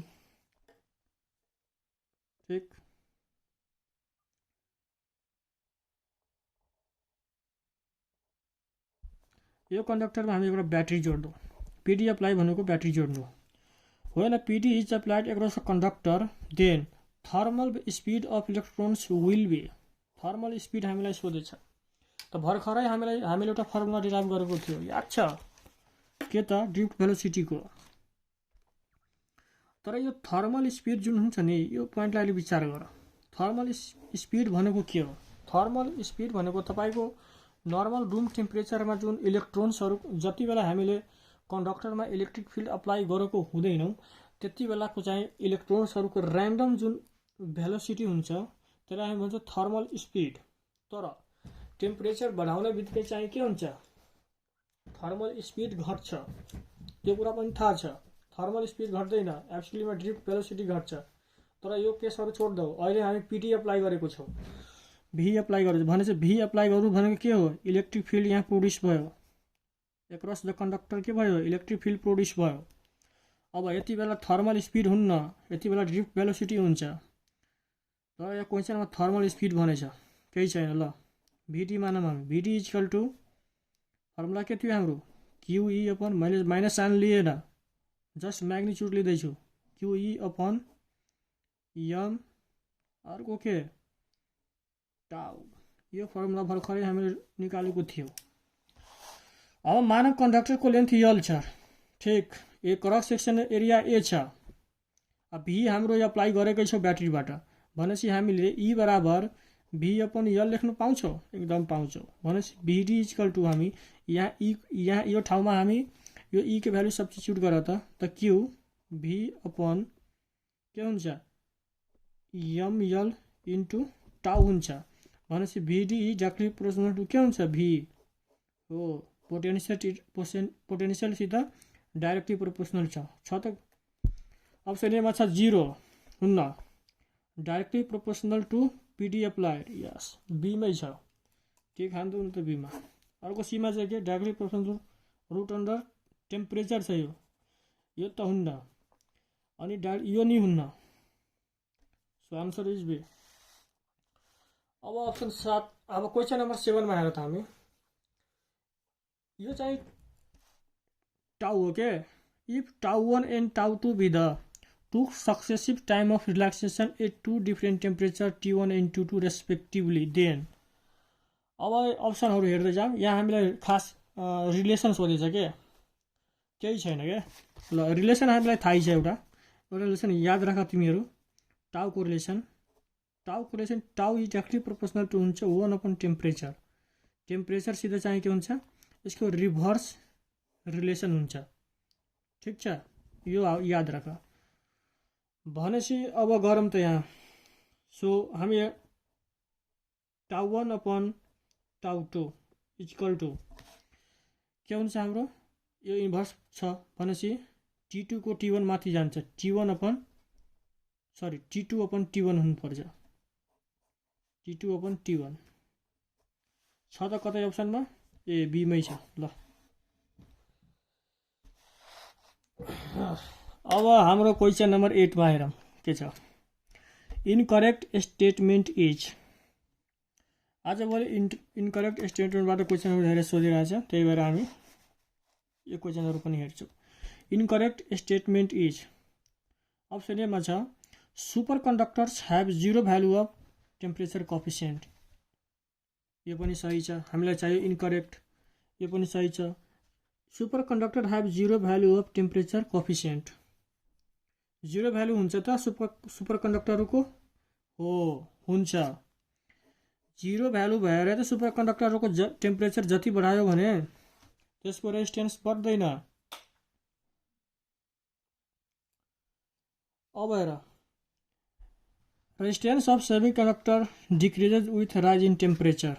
Speaker 1: ठिक। यो कन्डक्टरमा हामी एउटा ब्याट्री जोड्छौँ, PD अप्लाई भनेको ब्याट्री जोड्नु। when a PD is applied across a conductor then thermal speed of electrons will be, thermal speed हामीलाई सोधेछ। त भर्खरै हामीले एउटा फर्मुला डिराइभ गरेको थियो, याद छ के त, ड्रिफ्ट भेलोसिटीको। तर यो थर्मल स्पिड जुन हुन्छ नि, यो पोइन्टलाई अहिले विचार गर। थर्मल स्पिड भनेको के हो, थर्मल स्पिड भनेको तपाईको नर्मल रुम टेम्परेचरमा जुन इलेक्ट्रोन्सहरू जति बेला हामीले कन्डक्टरमा इलेक्ट्रिक फिल्ड अप्लाई गरेको हुँदैनौँ त्यति बेलाको चाहिँ इलेक्ट्रोन्सहरूको र्यान्डम जुन भेलोसिटी हुन्छ त्यसलाई हामी भन्छौँ थर्मल स्पिड। तर टेम्परेचर बढाउने बित्तिकै चाहिँ के हुन्छ, थर्मल स्पिड घट्छ। त्यो कुरा पनि थाहा छ, थर्मल स्पिड घट्दैन, एक्चुअलीमा ड्रिफ्ट भेलोसिटी घट्छ। तर यो केसहरू छोडिदेऊ, अहिले हामी पीटी अप्लाई गरेको छौँ, भी अप्लाई गरेको भनेपछि भी अप्लाई गर्नु भनेको के हो, इलेक्ट्रिक फिल्ड यहाँ प्रोड्युस भयो, एक्रस द कन्डक्टर के भयो, इलेक्ट्रिक फिल्ड प्रोड्युस भयो। अब यति बेला थर्मल स्पिड हुन्न, यति बेला ड्रिफ्ट भेलोसिटी हुन्छ। तर यो क्वेसनमा थर्मल स्पिड भनेछ, केही छैन। ल भिटी मानौँ हामी, भिटी इक्वल टू फर्मुला के थियो हाम्रो, क्युई अपन, मैले माइनस साइन लिएन, जस्ट म्याग्निच्युड लिँदैछु, क्युई अपन एम अर्को के टाउ। यो फर्मुला भर्खरै हामीले निकालेको थियो। अब मानव कन्डक्टरको लेन्थ यल छ, ठिक, A cross section area A छ। अब भी हाम्रो अप्लाई गरेकै छौँ ब्याट्रीबाट, भनेपछि हामीले ई बराबर भी अपन यल लेख्न पाउँछौँ, एकदम पाउँछौँ। भनेपछि भिडी इक्वल टू हामी यहाँ यो ठाउँमा हामी यो ई के भ्यालु सब्स्टिट्युट गर त क्यू भी अपन के हुन्छ एम यल इन्टु टाउ हुन्छ। भनेपछि भिडी डाइरेक्टली प्रोपोर्सनल टु के हुन्छ, भी हो पोटेन्सियलसित डाइरेक्टली प्रोपोर्सनल छ त। अप्सन एमा छ 0 हुन्न, directly proportional to PD applied, yes बीमै छ, के खानु त बीमा। अर्को सीमा चाहिँ के, directly proportional root under temperature छ, यो त हुन्न, अनि यो नि हुन्न। So answer is B. अब अप्सन 7, अब क्वेसन नम्बर 7 मा हेर त हामी, यो चाहिँ टाउ हो के, इफ टाउ 1 and tau 2 B the two successive time of relaxation at two different temperature T1 and T2 respectively, then. अब अप्सनहरू हेर्दै जाऊँ, यहाँ हामीलाई खास रिलेसन सोधेछ के, केही छैन के। ल रिलेसन हामीलाई थाहै छ, एउटा रिलेसन याद राख तिमीहरू, टाउको रिलेसन टाउ इज डाइरेक्टली प्रोपोर्सनल टु हुन्छ 1 अपन टेम्परेचर, टेम्परेचरसित चाहिँ के हुन्छ, यसको रिभर्स रिलेसन हुन्छ, ठिक छ, यो याद राख। भनेपछि अब गरौँ त यहाँ। सो हामी टाउ 1 अपन टाउ 2 इक्वल टू के हुन्छ हाम्रो, यो इन्भर्स छ, भनेपछि T2 को T1 माथि जान्छ, T2 अपन T1 हुनुपर्छ, T2 अपन T1 छ त कतै अप्सनमा, ए बीमै छ। ल अब हाम्रो क्वेसन नम्बर 8 मा हेरौँ के छ, इनकरेक्ट स्टेटमेन्ट इज। आजभोलि इनकरेक्ट स्टेटमेन्टबाट क्वेसनहरू धेरै सोधिरहेछ, त्यही भएर हामी यो क्वेसनहरू पनि हेर्छौँ। इनकरेक्ट स्टेटमेन्ट इज, अप्सन एमा छ super conductors have 0 value of temperature coefficient, यो पनि सही छ, हामीलाई चाहियो इनकरेक्ट, यो पनि सही छ। Super conductor have 0 value of temperature coefficient, 0 value हुन्छ त सुपर कन्डक्टरको, हो हुन्छ, 0 भ्यालु भएर त सुपर कन्डक्टरको टेम्परेचर जति बढायो भने त्यसको रेजिस्टेन्स बढ्दैन। अब हेर, resistance of semiconductor decreases with rise in temperature,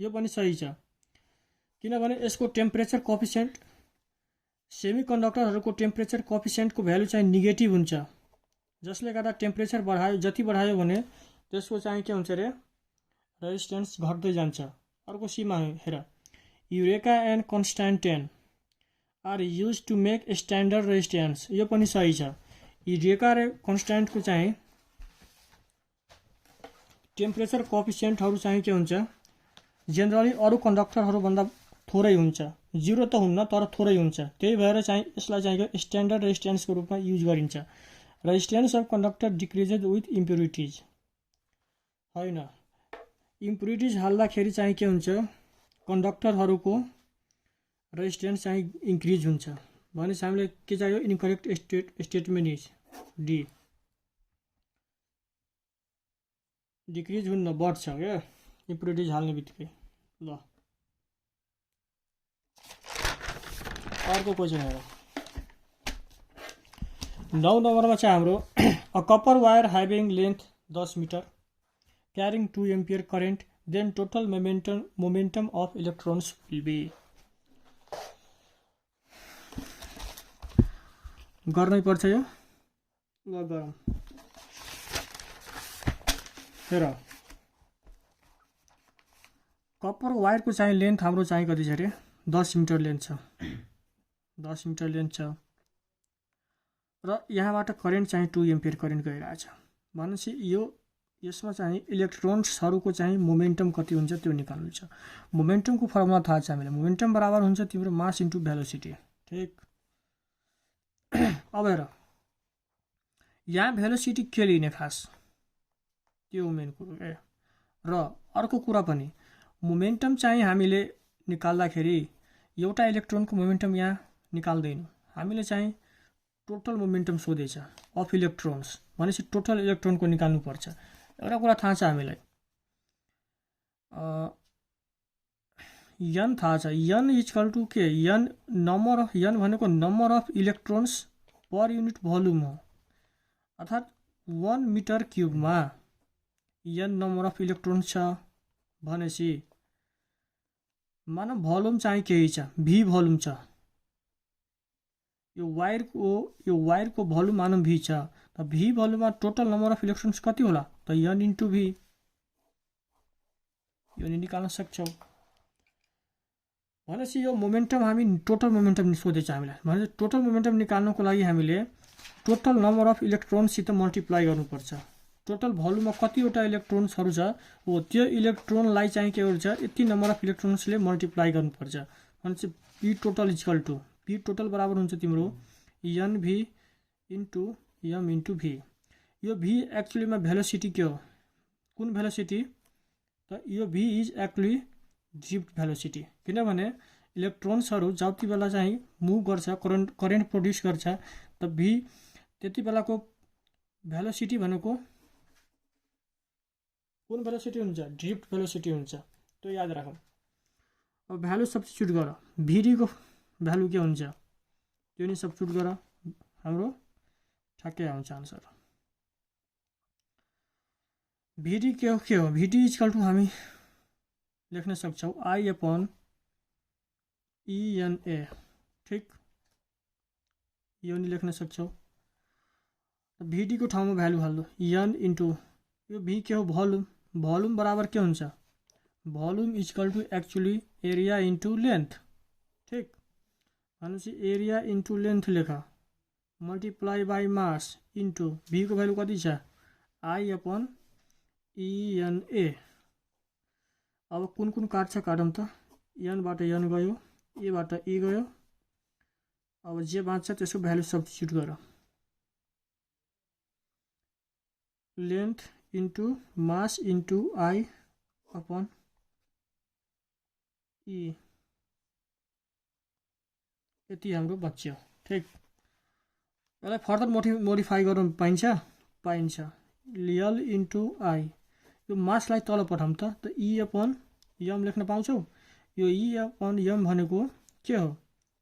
Speaker 1: यो पनि सही छ, किनभने यसको टेम्परेचर कोफिसिएन्ट, सेमी कन्डक्टरहरूको टेम्परेचर कोफिसिएन्टको भ्यालु चाहिँ नेगेटिभ हुन्छ, जसले गर्दा टेम्परेचर जति बढायो भने त्यसको चाहिँ के हुन्छ रे, रेजिस्टेन्स घट्दै जान्छ। अर्को सीमा हेर, eureka and constantan are use to make standard resistance, यो पनि सही छ। यूरेका र कन्स्टान्टको चाहिँ टेम्परेचर कोफिसिएन्टहरू चाहिँ के हुन्छ, जेनरली अरू कन्डक्टरहरूभन्दा थोरै हुन्छ, 0 त हुन्न तर थोरै हुन्छ, त्यही भएर चाहिँ यसलाई चाहिँ स्ट्यान्डर्ड रेजिस्टेन्सको रूपमा युज गरिन्छ। Resistance of conductor decreases with impurities, होइन, इम्प्युरिटिज हाल्दाखेरि चाहिँ के हुन्छ, कन्डक्टरहरूको रेजिस्टेन्स चाहिँ इन्क्रिज हुन्छ। भनेपछि हामीलाई के चाहियो, incorrect statement is D, decrease हुन्न बढ्छ क्या इम्प्युरिटिज हाल्ने बित्तिकै। ल अर्को क्वेसन हेर, 9 नम्बरमा चाहिँ हाम्रो uh copper wire having length 10 meter carrying 2 ampere current, then total momentum of electrons will be. गर्नै पर्छ यो ल गरौँ हेर कपर वायरको चाहिँ लेन्थ हाम्रो चाहिँ कति छ अरे 10 मिटर लेन्थ छ 10 मिटर लेन्थ छ र यहाँबाट करेन्ट चाहिँ 2 एम्पियर करेन्ट गइरहेछ भनेपछि यो यसमा चाहिँ इलेक्ट्रोन्सहरूको चाहिँ मोमेन्टम कति हुन्छ त्यो निकाल्नु छ मोमेन्टमको फर्मुला थाहा छ हामीलाई मोमेन्टम बराबर हुन्छ तिम्रो मास इन्टु भेलोसिटी ठीक अब हेर यहाँ भेलोसिटी के लिने खास त्यो मेन कुरो र अर्को कुरा पनि मोमेन्टम चाहिँ हामीले निकाल्दाखेरि एउटा इलेक्ट्रोनको मोमेन्टम यहाँ निकाल्दैनौँ हामीले चाहिँ टोटल मोमेन्टम सोधेछ अफ इलेक्ट्रोन्स भनेपछि टोटल इलेक्ट्रोनको निकाल्नुपर्छ एउटा कुरा थाहा छ हामीलाई n थाहा छ n इक्वल टु के n नम्बर अफ n भनेको number of electrons per unit volume हो अर्थात् 1 मिटर क्युबमा n नम्बर अफ इलेक्ट्रोन्स छ भनेपछि मानव भोल्युम चाहिँ केही छ v भोल्युम छ यो वायरको भोल्युम मानव v छ त v भोल्युममा टोटल नम्बर अफ इलेक्ट्रोन्स कति होला त n इन्टु v यो निकाल्न सक्छौ भनेपछि यो मोमेन्टम हामी टोटल मोमेन्टम सोधेछ हामीलाई भनेपछि टोटल मोमेन्टम निकाल्नको लागि हामीले टोटल नम्बर अफ इलेक्ट्रोन्ससित मल्टिप्लाई गर्नुपर्छ टोटल भोल्युममा कतिवटा इलेक्ट्रोन्सहरू छ हो त्यो इलेक्ट्रोनलाई चाहिँ के गर्छ यति नम्बर अफ इलेक्ट्रोन्सले मल्टिप्लाई गर्नुपर्छ भनेपछि P total equal to P total बराबर हुन्छ तिम्रो N V into M into V यो भी एक्चुअलीमा भेलोसिटी के हो कुन भेलोसिटी त यो भी इज एक्चुअली ड्रिफ्ट भेलोसिटी किनभने इलेक्ट्रोन्सहरू जति बेला चाहिँ मुभ गर्छ करेन्ट प्रड्युस गर्छ त भी त्यति बेलाको भेलोसिटी भनेको कुन भेलोसिटी हुन्छ ड्रिफ्ट भेलोसिटी हुन्छ त्यो याद राखौँ अब भ्यालु सब्स्टिट्युट गर भीडी को भ्यालु के हुन्छ त्यो नि सब्स्टिट्युट गर हाम्रो ठ्याक्कै आउँछ आन्सर भीडी के हो भीडी इक्वल टु हामी लेख्न सक्छौँ आई अपॉन ENA ठीक यो नि लेख्न सक्छौँ भीडी को ठाउँमा भ्यालु हाल्नु n इन्टु यो भी के हो भोल्युम बराबर के हुन्छ volume equal to actually area into length ठीक भनेपछि एरिया इन्टु लेन्थ लेख multiply by mass into V को भ्यालु कति छ आई अपॉन ENA अब कुन काट्छ काटौँ त n बाट n गयो ए बाट e गयो अब जे बाँच्छ त्यसको भ्यालु सब्स्टिट्युट गर length into mass into I upon E यति हाम्रो बच्यो ठीक यसलाई फर्दर मोडिफाई गर्न पाइन्छ यल इन्टु आई यो मासलाई तल पठाउँ त ई अपॉन यम लेख्न पाउँछौ यो ई अपॉन यम भनेको के हो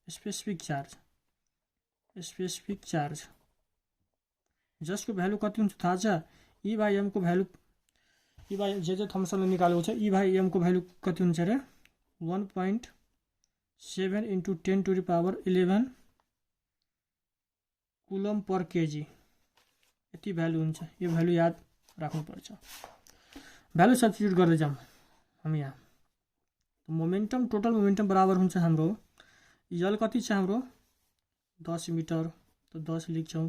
Speaker 1: स्पेसिफिक चार्ज जसको भ्यालु कति हुन्छ थाहा छ ई बाई एम को भ्यालु ई बाई जे थम्सनले निकालेको छ ई बाई एम को भ्यालु कति हुन्छ रे 1.7 into 10 to the power 11 coulomb per kg यति भ्यालु हुन्छ यो भ्यालु याद राख्नुपर्छ भ्यालु सब्स्टिट्युट गर्दै जाम हामी यहाँ मोमेन्टम टोटल मोमेन्टम बराबर हुन्छ हाम्रो यल कति छ हाम्रो 10 मिटर त 10 लेख्छौँ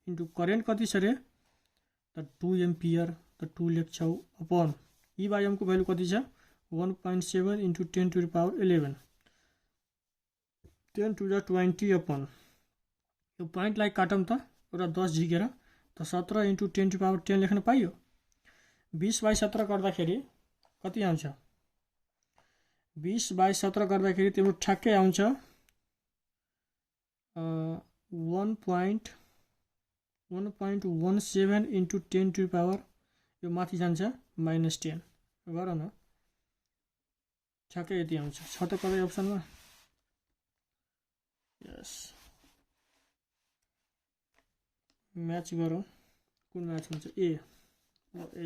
Speaker 1: इन्टु करेन्ट कति छ रे त 2 एम्पियर त 2 लेख्छौँ अपॉन ई बाई एम को भ्यालु कति छ 1.7 into 10 to the power 11 10 to the 20 upon यो पोइन्टलाई काटौँ त एउटा 10 झिकेर त 17 इन्टु 10 टु द पावर 10 लेख्न पाइयो 20 बाई 17 गर्दाखेरि कति आउँछ 20 बाई 17 गर्दाखेरि तिम्रो ठ्याक्कै आउँछ 1.17 इन्टु 10 टु द पावर यो माथि जान्छ -10 गर न ठ्याक्कै यति आउँछ छ त कतै अप्सनमा यस म्याच गरौँ कुन म्याच हुन्छ ए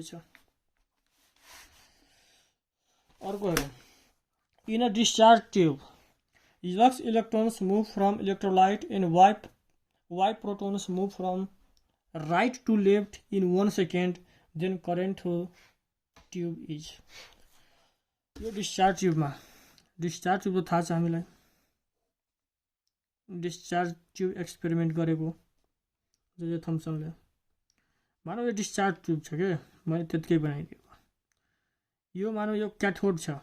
Speaker 1: छ अर्को हेरौँ in a discharge tube Lux electrons move from electrolyte in y protons move from right to left in 1 second, then current through tube is. यो डिस्चार्ज ट्युबमा डिस्चार्ज ट्युब त थाहा छ हामीलाई, डिस्चार्ज ट्युब एक्सपेरिमेन्ट गरेको जे थम्सनले। मानव यो डिस्चार्ज ट्युब छ के, मैले त्यतिकै बनाइदिएको। यो मानव यो क्याथोड छ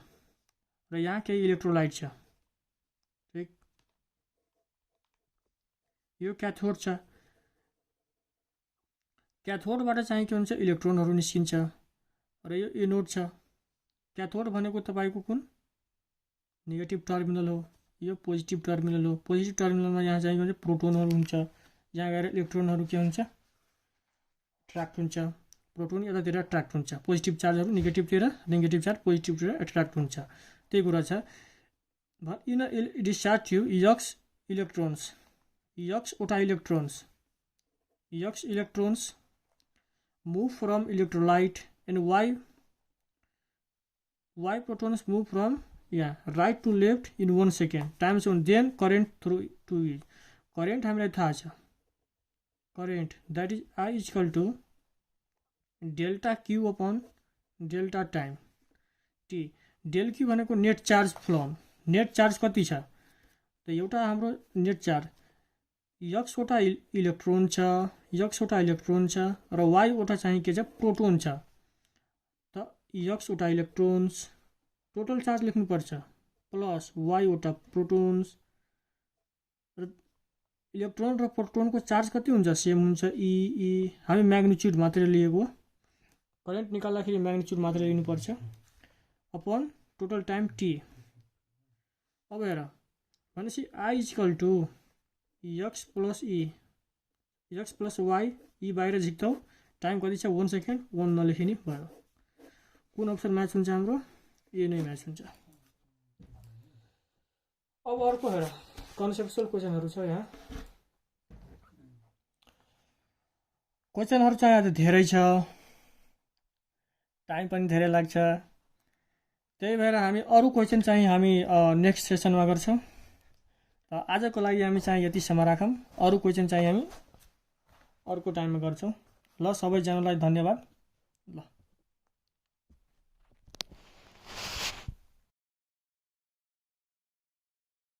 Speaker 1: र यहाँ केही इलेक्ट्रोलाइट छ, ठीक। यो क्याथोड छ, क्याथोडबाट चाहिँ के हुन्छ, इलेक्ट्रोनहरू निस्किन्छ र यो एनोड छ। क्याथोड भनेको तपाईको कुन नेगेटिभ टर्मिनल हो, यो पोजिटिभ टर्मिनल हो। पोजिटिभ टर्मिनलमा यहाँ चाहिँ के हुन्छ, प्रोटोनहरू हुन्छ, यहाँ गएर इलेक्ट्रोनहरू के हुन्छ, ट्र्याक्ट हुन्छ। प्रोटोन यतातिर एट्र्याक्ट हुन्छ, पोजिटिभ चार्जहरू नेगेटिभतिर, नेगेटिभ चार्ज पोजिटिभतिर एट्र्याक्ट हुन्छ, त्यही कुरा छ। In discharge tube X electrons, X वटा इलेक्ट्रोन्स, X electrons move from electrolyte and y protons move from right to left in 1 second, times on, then current through to is. current हामीलाई थाहा छ, current that is I is equal to delta q upon delta time t। Del Q भनेको net charge flow, net charge कति छ त एउटा हाम्रो net charge X वटा इलेक्ट्रोन छ, यक्स वटा इलेक्ट्रोन छ र वाई वटा चाहिँ के छ, प्रोटोन छ। त यक्स वटा इलेक्ट्रोन्स टोटल चार्ज लेख्नुपर्छ प्लस वाई वटा प्रोटोन्स र इलेक्ट्रोन र प्रोटोनको चार्ज कति हुन्छ, सेम हुन्छ ई। हामी म्याग्निट्युड मात्रै लिएको, करेन्ट निकाल्दाखेरि म्याग्निट्युड मात्रै लिनुपर्छ अपन टोटल टाइम टी। अब हेर भनेपछि I is equal to X plus E, X plus Y, E बाहिर झिक्छौ, टाइम कति छ 1 सेकेन्ड, 1 नलेखिने भयो। कुन अप्सन म्याच हुन्छ हाम्रो, ए नै म्याच हुन्छ। अब अर्को हेर कन्सेप्चुअल क्वेसनहरू छ। यहाँ क्वेसनहरू चाहिँ आज धेरै छ, टाइम पनि धेरै लाग्छ, त्यही भएर हामी अरू क्वेसन चाहिँ हामी नेक्स्ट सेसनमा गर्छौँ। आजको लागि हामी चाहिँ यतिसम्म राखौँ, अरू क्वेसन चाहिँ हामी अर्को टाइममा गर्छौँ। ल सबैजनालाई धन्यवाद। ल।